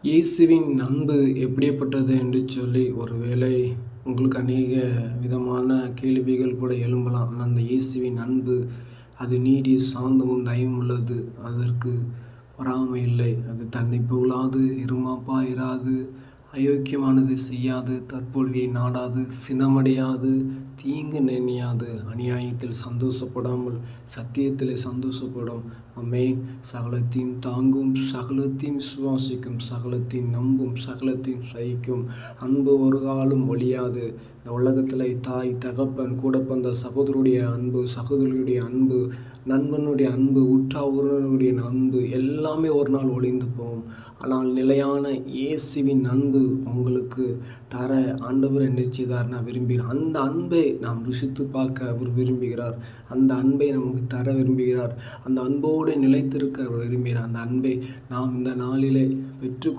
இயேசுவின் அன்பு எப்படிப்பட்டது என்று சொல்லி ஒருவேளை உங்களுக்கு அநேக விதமான கேள்விகள் கூட எழும்பலாம். அந்த இயேசுவின் அன்பு அது நீடிய சாந்தமும் தயவும் உள்ளது. அதற்கு பொறாமை இல்லை. அது தன்னை புகழாது, இருமாப்பாயிராது, அயோக்கியமானது செய்யாது, தற்பொழுதை நாடாது, சினமடையாது, தீங்கு நினையாது, அநியாயத்தில் சந்தோஷப்படாமல் சத்தியத்தில் சந்தோஷப்படும். ஆமென். சகலத்தையும் தாங்கும், சகலத்தையும் விசுவாசிக்கும், சகலத்தையும் நம்பும், சகலத்தையும் சகிக்கும். அன்பு ஒரு காலம் ஒழியாது. இந்த உலகத்தில் தாய், தகப்பன், கூட பிறந்த சகோதரருடைய அன்பு, சகோதரியுடைய அன்பு, நண்பனுடைய அன்பு, உற்றார் உறவினருடைய அன்பு எல்லாமே ஒரு நாள் ஒழிந்து போகும். ஆனால் நிலையான இயேசுவின் அன்பு உங்களுக்கு தர ஆண்டவர் என்ன செய்தார்னா விரும்புகிறார். அந்த அன்பை நாம் ருசித்து பார்க்க அவர் விரும்புகிறார். அந்த அன்பை நமக்கு தர விரும்புகிறார். அந்த அன்போடு நிலைத்திருக்க விரும்புகிறார். அந்த அன்பை நாம் இந்த நாளிலே பெற்று